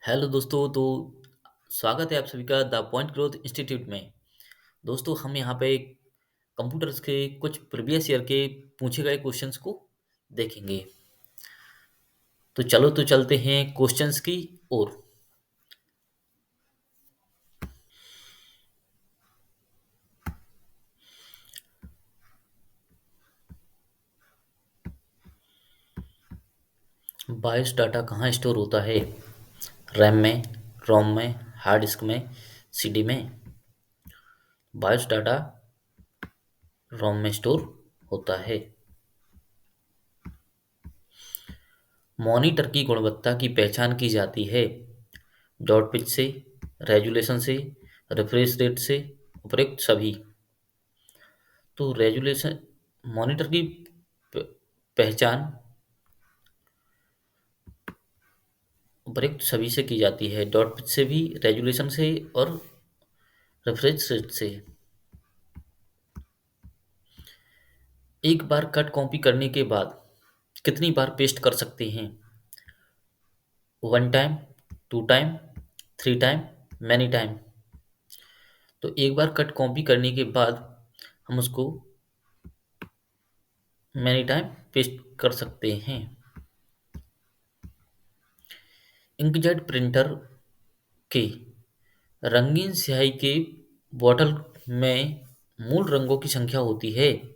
Hello दोस्तों। स्वागत है आप सभी का द पॉइंट ग्रोथ इंस्टीट्यूट में। दोस्तों, हम यहाँ पे कंप्यूटर्स के कुछ प्रीवियस ईयर के पूछे गए क्वेश्चंस को देखेंगे। तो चलो तो चलते हैं क्वेश्चंस की ओर। 22 डाटा कहाँ स्टोर होता है? रैम में, रोम में, हार्ड डिस्क में, सीडी में। 22 डाटा रोम में स्टोर होता है। मॉनिटर की गुणवत्ता की पहचान की जाती है डॉट पिच से, रेजुलेशन से, रिफ्रेश रेट से, उपरोक्त सभी। तो रेजुलेशन मॉनिटर की प- पहचान उपरोक्त सभी से की जाती है, डॉट पिच से भी, रेजुलेशन से और रिफ्रेश रेट से। एक बार कट कॉपी करने के बाद कितनी बार पेस्ट कर सकते हैं? One time, two time, three time, many time. तो एक बार कट कॉपी करने के बाद हम उसको मैनी टाइम पेस्ट कर सकते हैं। इंकजेट प्रिंटर के रंगीन स्याही के बॉटल में मूल रंगों की संख्या होती है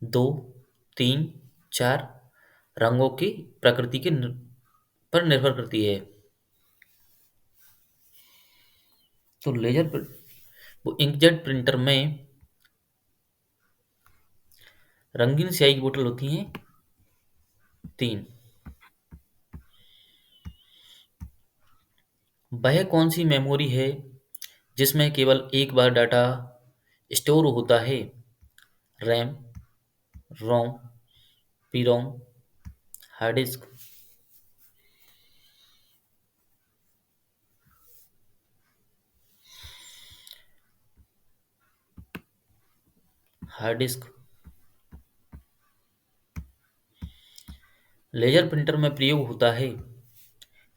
दो, तीन, चार। रंगों की प्रकृति पर निर्भर करती है। तो वो इंकजेट प्रिंटर में रंगीन स्याही की बोतल होती हैं तीन। वह कौन सी मेमोरी है जिसमें केवल एक बार डाटा स्टोर होता है? RAM, ROM, PROM, hard disk. Hard disk. Laser printer में प्रयोग होता है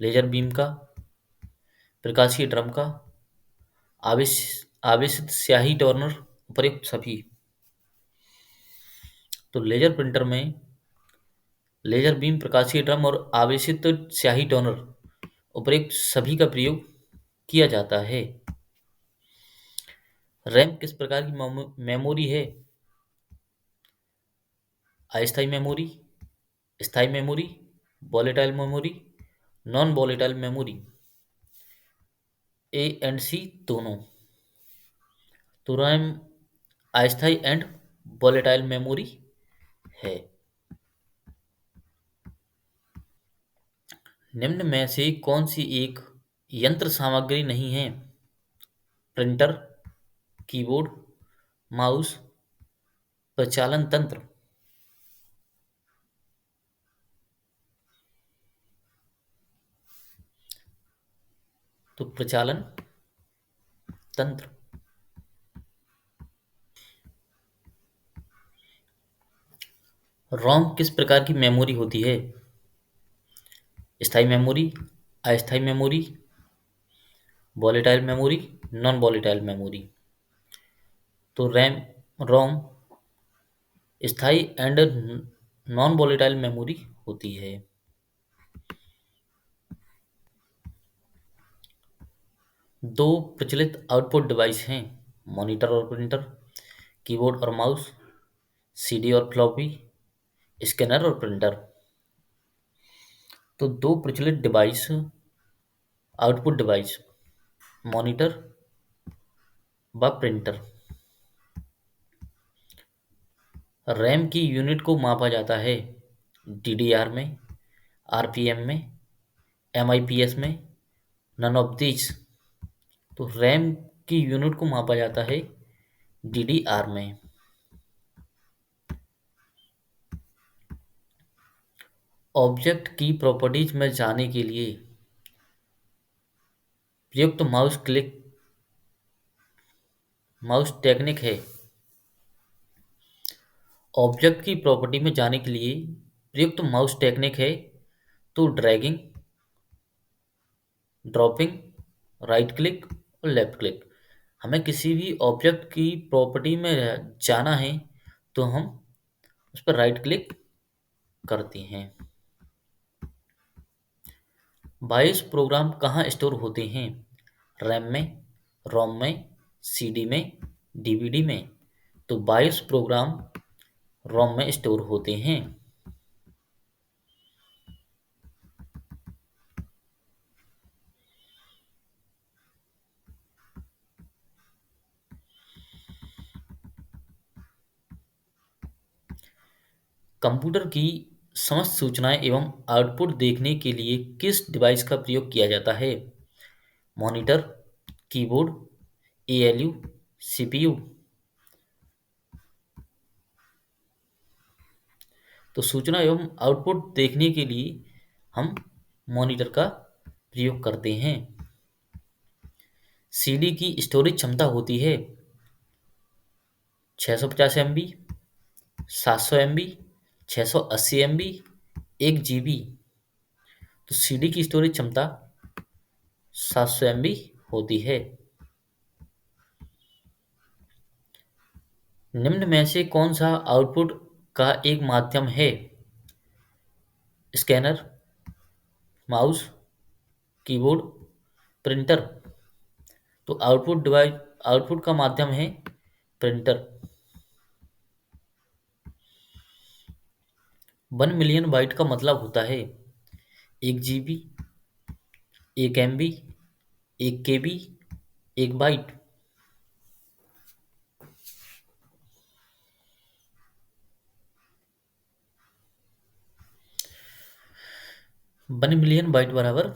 लेजर बीम का, प्रकाशीय ड्रम का, आवेश आवेशित स्याही टर्नर, उपयुक्त सभी। तो लेजर प्रिंटर में लेजर बीम, प्रकाशीय ड्रम और आवेशित स्याही टोनर उपयुक्त सभी का प्रयोग किया जाता है। रैम किस प्रकार की मेमोरी है? अस्थायी मेमोरी, स्थायी memory, volatile memory, non volatile memory. A and C दोनों। तो रैम अस्थायी एंड वॉलेटाइल मेमोरी है। निम्न में से कौन सी एक यंत्र सामग्री नहीं है? प्रिंटर, कीबोर्ड, माउस, प्रचालन तंत्र। तो प्रचालन तंत्र। रोम किस प्रकार की मेमोरी होती है? स्थायी मेमोरी, अस्थायी memory, volatile memory, non volatile memory. तो रोम स्थायी एंड नॉन वॉलेटाइल मेमोरी होती है। दो प्रचलित आउटपुट डिवाइस हैं मॉनिटर और प्रिंटर, कीबोर्ड और माउस, सीडी और फ्लॉपी, स्कैनर और प्रिंटर। तो दो प्रचलित डिवाइस, आउटपुट डिवाइस, मॉनिटर व प्रिंटर। रैम की यूनिट को मापा जाता है डीडीआर में, आरपीएम में, एमआईपीएस में, नन ऑफ दिस। तो रैम की यूनिट को मापा जाता है डीडीआर में। ऑब्जेक्ट की प्रॉपर्टीज में जाने के लिए प्रयुक्त माउस टेक्निक है। ऑब्जेक्ट की प्रॉपर्टी में जाने के लिए प्रयुक्त माउस टेक्निक है तो ड्रैगिंग, ड्रॉपिंग, राइट क्लिक और लेफ्ट क्लिक। हमें किसी भी ऑब्जेक्ट की प्रॉपर्टी में जाना है तो हम उस पर राइट क्लिक करते हैं। बाईस प्रोग्राम कहाँ स्टोर होते हैं? रैम में, रोम में, सीडी में, डीवीडी में। तो 22 प्रोग्राम रोम में स्टोर होते हैं। कंप्यूटर की समस्त सूचनाएं एवं आउटपुट देखने के लिए किस डिवाइस का प्रयोग किया जाता है? Monitor, keyboard, ALU, CPU. तो सूचना एवं आउटपुट देखने के लिए हम मॉनिटर का प्रयोग करते हैं। सीडी की स्टोरेज क्षमता होती है 650 MB, 700 MB, 680 MB, 1 GB। तो सीडी की स्टोरेज क्षमता 700 MB होती है। निम्न में से कौन सा आउटपुट का एक माध्यम है? Scanner, mouse, keyboard, printer. तो आउटपुट का माध्यम है प्रिंटर। 1 मिलियन बाइट का मतलब होता है 1 GB, 1 MB, 1 KB, 1 byte. 1 million byte बराबर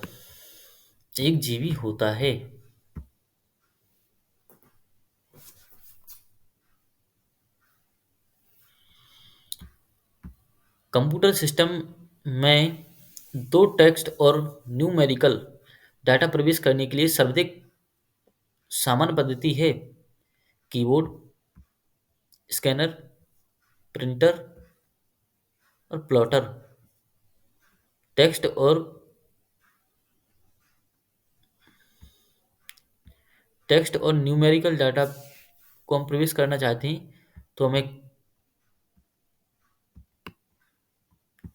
1 GB होता है। कंप्यूटर सिस्टम में दो टेक्स्ट और न्यूमेरिकल डाटा प्रवेश करने के लिए सर्वाधिक सामान्य पद्धति है कीबोर्ड, स्कैनर, प्रिंटर और प्लॉटर। टेक्स्ट और टेक्स्ट और न्यूमेरिकल डाटा को हम प्रवेश करना चाहते हैं तो हमें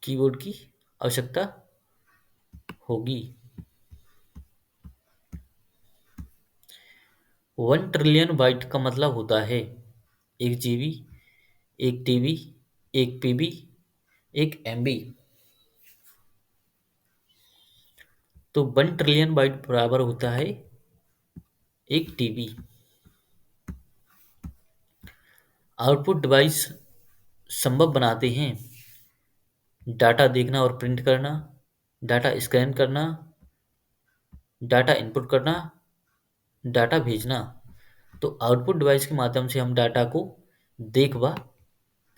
कीबोर्ड की आवश्यकता होगी। 1 ट्रिलियन बाइट का मतलब होता है 1 GB, 1 TB, 1 PB, 1 MB। तो 1 ट्रिलियन बाइट बराबर होता है 1 TB। आउटपुट डिवाइस संभव बनाते हैं डाटा देखना और प्रिंट करना, डाटा स्कैन करना, डाटा इनपुट करना, डाटा भेजना। तो आउटपुट डिवाइस के माध्यम से हम डाटा को देख व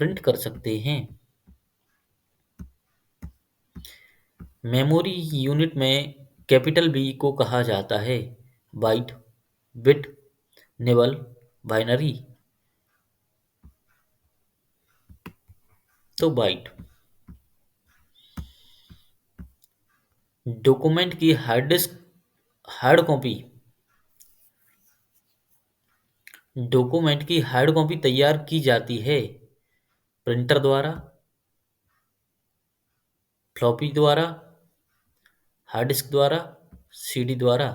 प्रिंट कर सकते हैं। मेमोरी यूनिट में कैपिटल बी को कहा जाता है बाइट, बिट, निबल, बाइनरी। तो बाइट। डॉक्यूमेंट की हार्ड कॉपी डॉक्यूमेंट की हार्ड कॉपी तैयार की जाती है प्रिंटर द्वारा, फ्लॉपी द्वारा, हार्ड डिस्क द्वारा, सीडी द्वारा।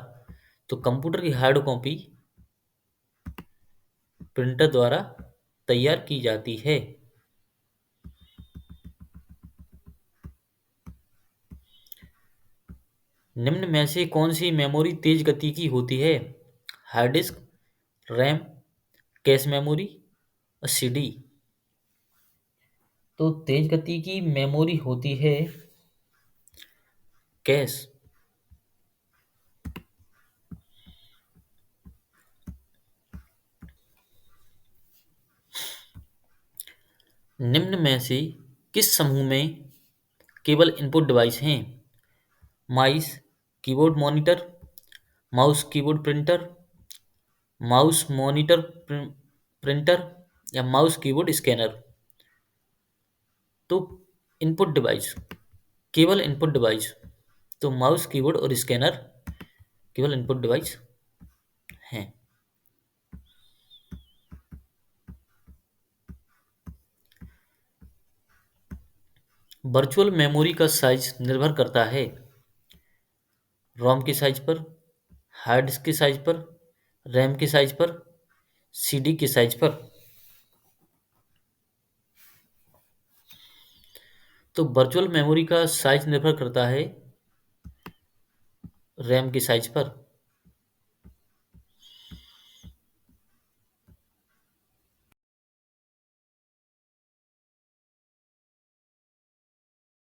तो कंप्यूटर की हार्ड कॉपी प्रिंटर द्वारा तैयार की जाती है। निम्न में से कौन सी मेमोरी तेज गति की होती है? Hard disk, RAM, cache memory और सीडी। तो तेज गति की मेमोरी होती है कैश। निम्न में से किस समूह में केवल इनपुट डिवाइस हैं? Mice, keyboard monitor, mouse keyboard printer, mouse monitor printer या माउस कीबोर्ड स्कैनर। तो इनपुट डिवाइस, केवल इनपुट डिवाइस, तो माउस, कीबोर्ड और स्कैनर केवल इनपुट डिवाइस हैं। वर्चुअल मेमोरी का साइज निर्भर करता है रोम के साइज पर, हार्ड डिस्क के साइज पर, रैम के साइज पर, सीडी के साइज पर। तो वर्चुअल मेमोरी का साइज निर्भर करता है रैम के साइज पर,